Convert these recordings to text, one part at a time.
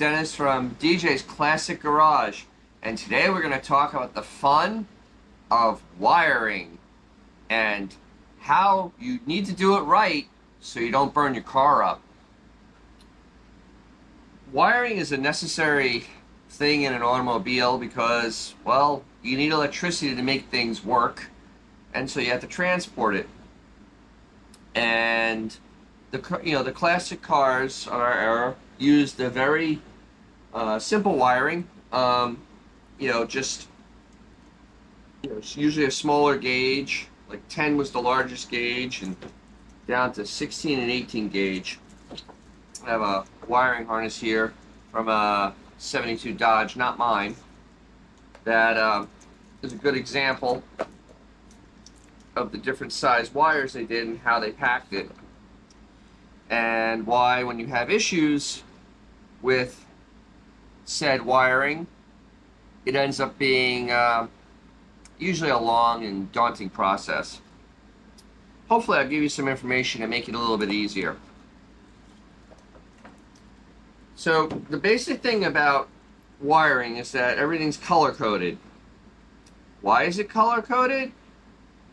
Dennis from DJ's Classic Garage, and today we're going to talk about the fun of wiring and how you need to do it right so you don't burn your car up. Wiring is a necessary thing in an automobile because, well, you need electricity to make things work, and so you have to transport it. And the classic cars are used a very simple wiring. It's usually a smaller gauge, like 10 was the largest gauge, and down to 16 and 18 gauge. I have a wiring harness here from a 72 Dodge, not mine, that is a good example of the different size wires they did and how they packed it, and why when you have issues with said wiring, it ends up being usually a long and daunting process. Hopefully I'll give you some information and make it a little bit easier. So the basic thing about wiring is that everything's color-coded. Why is it color-coded?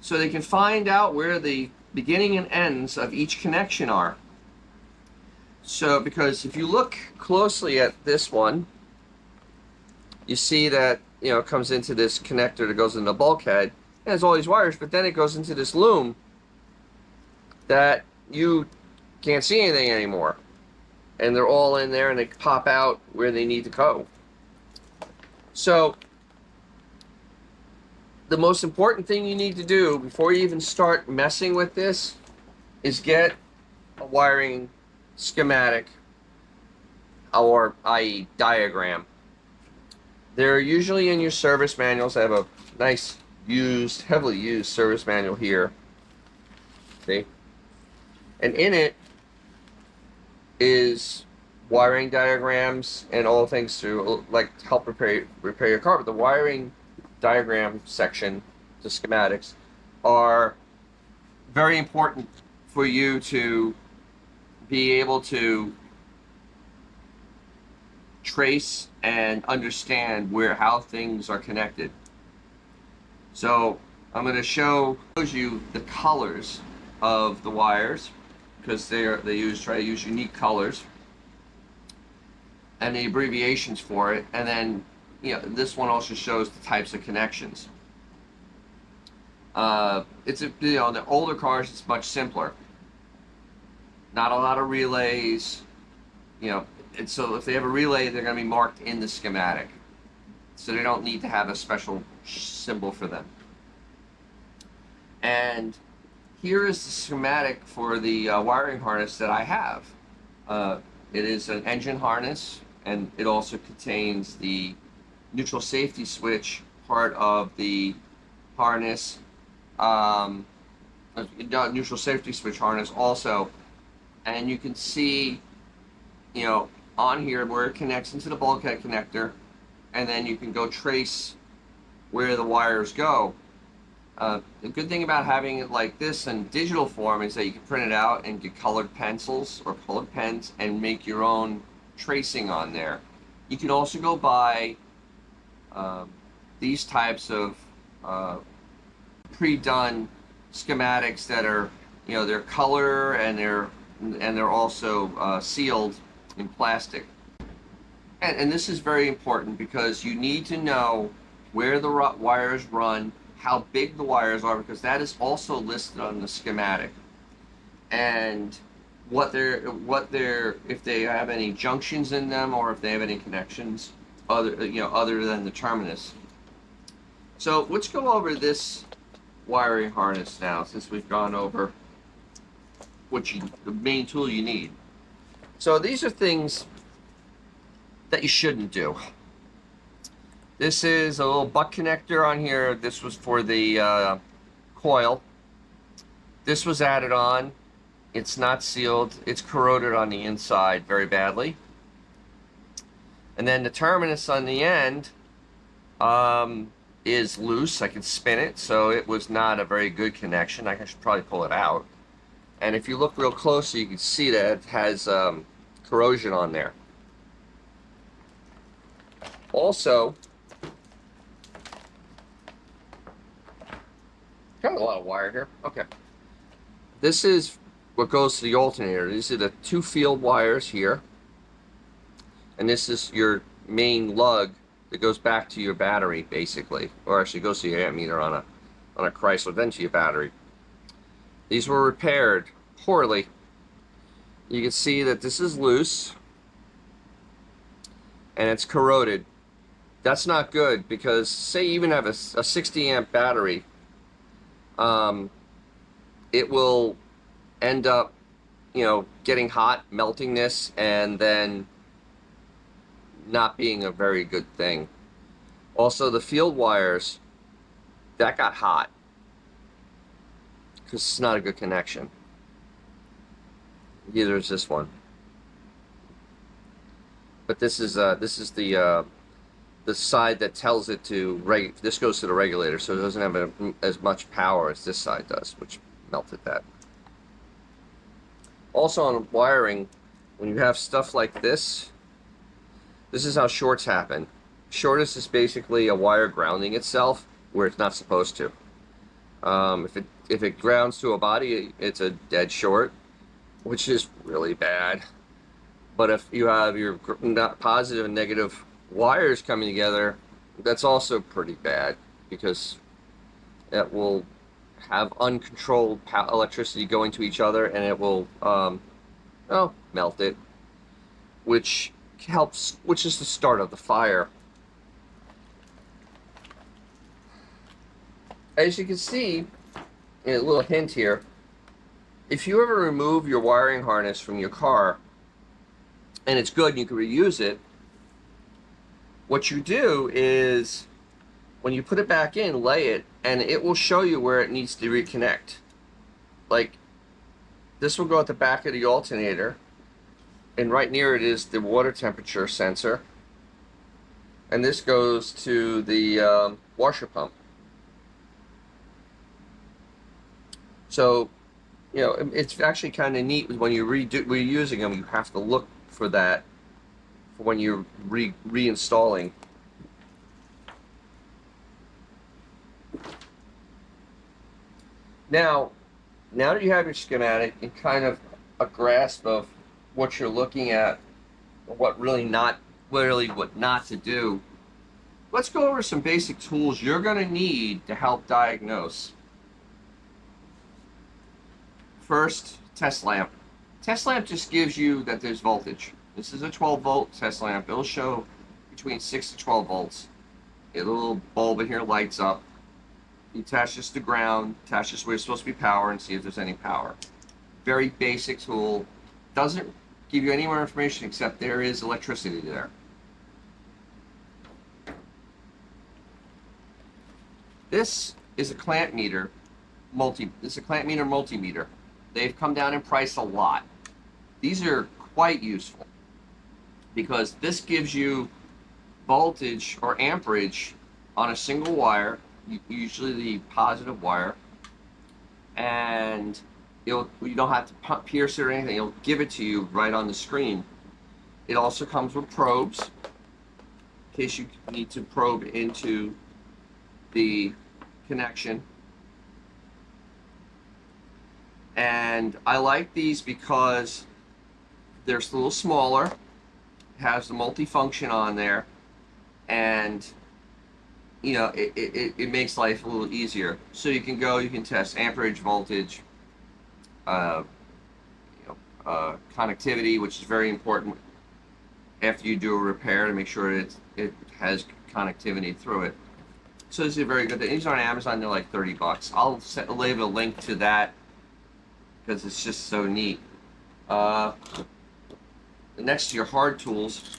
So they can find out where the beginning and ends of each connection are. So, because if you look closely at this one, you see that, it comes into this connector that goes in the bulkhead. It has all these wires, but then it goes into this loom that you can't see anything anymore. And they're all in there and they pop out where they need to go. So, the most important thing you need to do before you even start messing with this is get a wiring schematic, or i.e. diagram. They're usually in your service manuals. I have a nice heavily used service manual here. See? And in it is wiring diagrams and all things to help repair your car. But the wiring diagram section, the schematics, are very important for you to be able to trace and understand how things are connected. So I'm going to show you the colors of the wires, because they try to use unique colors and the abbreviations for it, and then this one also shows the types of connections. The older cars, it's much simpler. Not a lot of relays, and so if they have a relay, they're going to be marked in the schematic, so they don't need to have a special symbol for them. And here is the schematic for the wiring harness that I have. It is an engine harness, and it also contains the neutral safety switch part of the harness. Neutral safety switch harness also, and you can see, on here where it connects into the bulkhead connector, and then you can go trace where the wires go. The good thing about having it like this in digital form is that you can print it out and get colored pencils or colored pens and make your own tracing on there. You can also go buy these types of pre-done schematics that are, they're color and they're also sealed in plastic. And this is very important because you need to know where the wires run, how big the wires are, because that is also listed on the schematic, and if they have any junctions in them, or if they have any connections other than the terminus. So let's go over this wiring harness now, since we've gone over the main tool you need. So these are things that you shouldn't do. This is a little butt connector on here. This was for the coil. This was added on. It's not sealed. It's corroded on the inside very badly. And then the terminus on the end is loose. I can spin it, so it was not a very good connection. I should probably pull it out. And if you look real closely, you can see that it has corrosion on there. Also, got a lot of wire here. Okay. This is what goes to the alternator. These are the 2 field wires here. And this is your main lug that goes back to your battery, basically. Or actually goes to your ammeter on a Chrysler, then to your battery. These were repaired poorly. You can see that this is loose and it's corroded. That's not good, because say you even have a 60 amp battery, it will end up, getting hot, melting this, and then not being a very good thing. Also, the field wires, that got hot because it's not a good connection. Either is this one. But this is the side that tells it to this goes to the regulator, so it doesn't have as much power as this side does, which melted that. Also on wiring, when you have stuff like this is how shorts happen. Shortness is basically a wire grounding itself where it's not supposed to. If it grounds to a body, it's a dead short, which is really bad. But if you have your positive and negative wires coming together, that's also pretty bad, because it will have uncontrolled electricity going to each other, and it will melt it, which is the start of the fire. As you can see, a little hint here, if you ever remove your wiring harness from your car, and it's good and you can reuse it, what you do is, when you put it back in, lay it, and it will show you where it needs to reconnect. Like, this will go at the back of the alternator, and right near it is the water temperature sensor, and this goes to the washer pump. So, it's actually kind of neat when you're reusing them. You have to look for that for when you're reinstalling. Now that you have your schematic and kind of a grasp of what you're looking at, what not to do, let's go over some basic tools you're going to need to help diagnose. First, test lamp. Test lamp just gives you that there's voltage. This is a 12 volt test lamp. It'll show between 6 to 12 volts. A little bulb in here lights up. You attach this to ground, attach this where it's supposed to be power, and see if there's any power. Very basic tool. Doesn't give you any more information except there is electricity there. This is a clamp meter multimeter. They've come down in price a lot. These are quite useful because this gives you voltage or amperage on a single wire, usually the positive wire, and you don't have to pierce it or anything. It'll give it to you right on the screen. It also comes with probes in case you need to probe into the connection. And I like these because they're a little smaller, has the multifunction on there, and it makes life a little easier. So you can test amperage, voltage, connectivity, which is very important after you do a repair to make sure it has connectivity through it. So this is very good. These are on Amazon. They're like $30. I'll leave a link to that because it's just so neat. Next to your hard tools,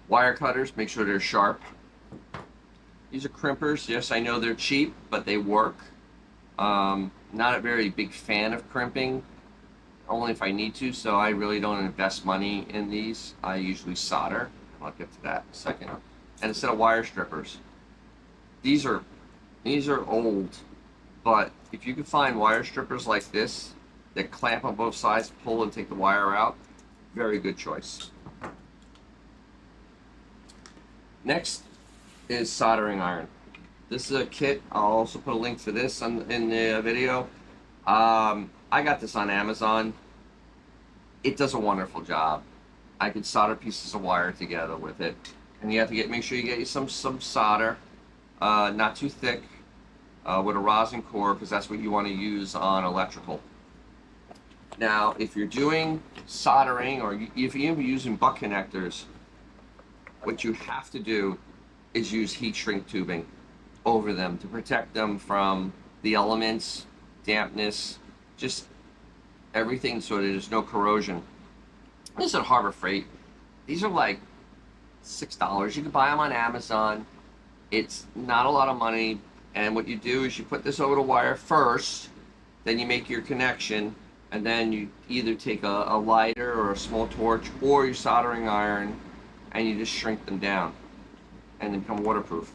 wire cutters. Make sure they're sharp. These are crimpers. Yes, I know they're cheap, but they work. Not a very big fan of crimping, only if I need to, so I really don't invest money in these. I usually solder. I'll get to that in a second. And instead of wire strippers, these are old, but if you can find wire strippers like this that clamp on both sides, pull and take the wire out, very good choice. Next is soldering iron. This is a kit. I'll also put a link for this in the video. I got this on Amazon. It does a wonderful job. I could solder pieces of wire together with it, and you have to make sure you get you some solder, not too thick, with a rosin core, because that's what you want to use on electrical. Now, if you're doing soldering, or if you're using butt connectors, what you have to do is use heat shrink tubing over them to protect them from the elements, dampness, just everything, so that there's no corrosion. This is at Harbor Freight. These are like $6. You can buy them on Amazon. It's not a lot of money, and what you do is you put this over the wire first, then you make your connection, and then you either take a lighter or a small torch or your soldering iron, and you just shrink them down and they become waterproof.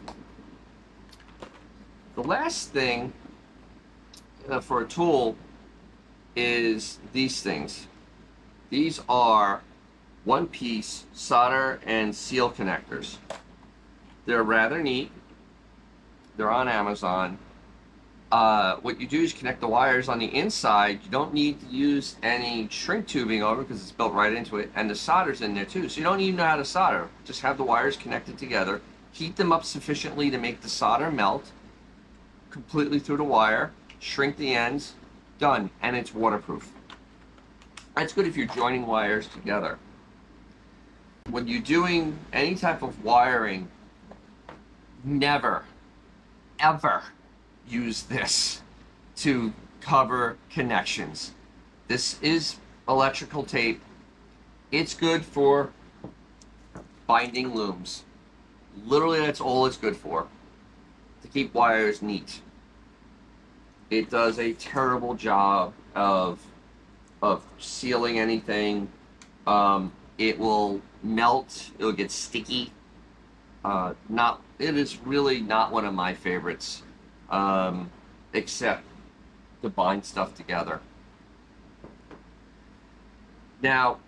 The last thing for a tool is these things. These are one-piece solder and seal connectors. They're rather neat. They're on Amazon. What you do is connect the wires on the inside. You don't need to use any shrink tubing over, because it's built right into it, and the solder's in there too, so you don't even know how to solder. Just have the wires connected together, heat them up sufficiently to make the solder melt completely through the wire, shrink the ends, done, and it's waterproof. That's good if you're joining wires together. When you're doing any type of wiring, never, ever use this to cover connections. This is electrical tape. It's good for binding looms. Literally, that's all it's good for, to keep wires neat. It does a terrible job of sealing anything. It will melt. It'll get sticky. It is really not one of my favorites, except to bind stuff together. Now,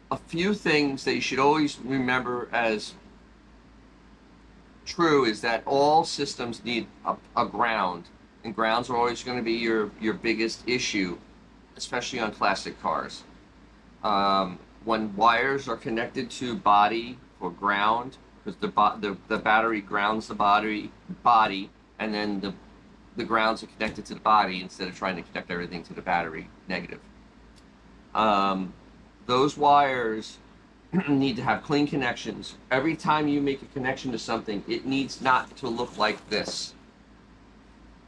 a few things that you should always remember as true is that all systems need a ground, and grounds are always going to be your biggest issue, especially on plastic cars. When wires are connected to body for ground, because the battery grounds the body, and then the grounds are connected to the body instead of trying to connect everything to the battery negative. Those wires need to have clean connections. Every time you make a connection to something, it needs not to look like this.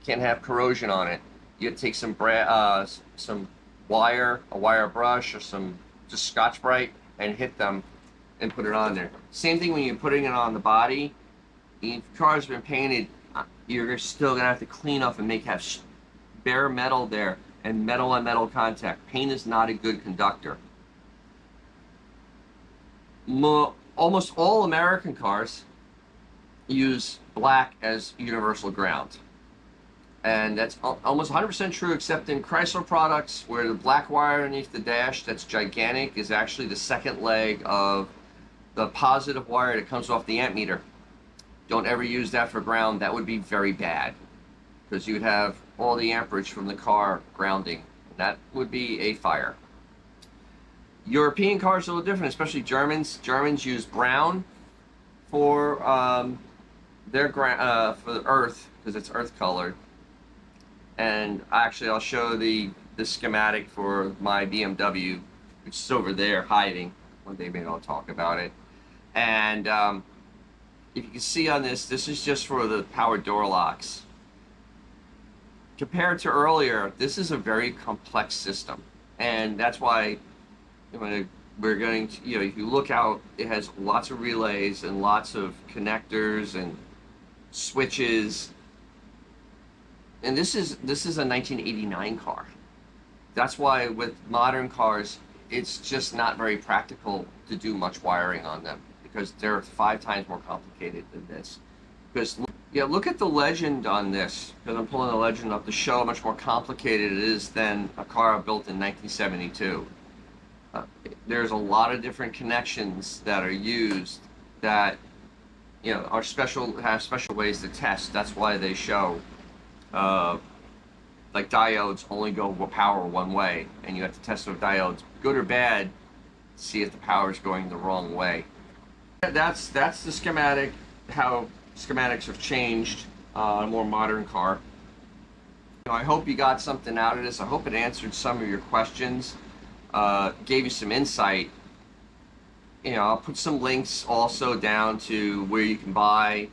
Can't have corrosion on it. You have to take some wire, a wire brush, or some just Scotch-Brite, and hit them and put it on there. Same thing when you're putting it on the body. If the car's been painted, you're still gonna have to clean up and have bare metal there, and metal on metal contact. Paint is not a good conductor. Almost all American cars use black as universal ground. And that's almost 100% true, except in Chrysler products, where the black wire underneath the dash that's gigantic is actually the second leg of the positive wire that comes off the amp meter. Don't ever use that for ground. That would be very bad, because you would have all the amperage from the car grounding. That would be a fire. European cars are a little different, especially Germans. Germans use brown for their for the earth, because it's earth colored. And actually, I'll show the schematic for my BMW, which is over there hiding. One day maybe I'll talk about it. And if you can see on this is just for the power door locks. Compared to earlier, this is a very complex system, and that's why we're going to, if you look out, it has lots of relays and lots of connectors and switches. And this is a 1989 car. That's why with modern cars, it's just not very practical to do much wiring on them, because they're 5 times more complicated than this. Because look at the legend on this, because I'm pulling the legend up to show how much more complicated it is than a car built in 1972. There's a lot of different connections that are used that our have special ways to test. That's why they show like diodes only go power one way, and you have to test those diodes, good or bad, see if the power is going the wrong way. That's the schematic, how schematics have changed on a more modern car. I hope you got something out of this. I hope it answered some of your questions, gave you some insight. I'll put some links also down to where you can buy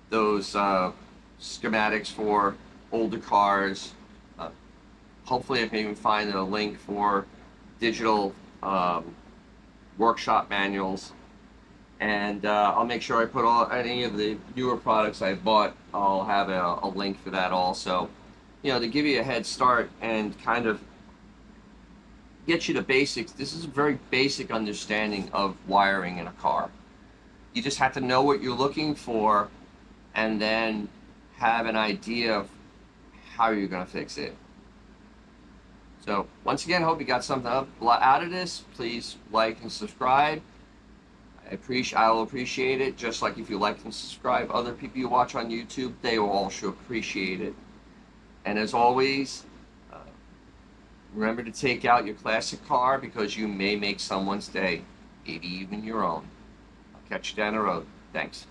those schematics for older cars. Hopefully I can even find a link for digital workshop manuals. And I'll make sure I put any of the newer products I bought. I'll have a link for that also. To give you a head start and kind of get you to basics. This is a very basic understanding of wiring in a car. You just have to know what you're looking for and then have an idea of how you're going to fix it. So once again, I hope you got something out of this. Please like and subscribe. I will appreciate it, just like if you like and subscribe other people you watch on YouTube, they will also appreciate it. And as always, remember to take out your classic car, because you may make someone's day, maybe even your own. I'll catch you down the road. Thanks.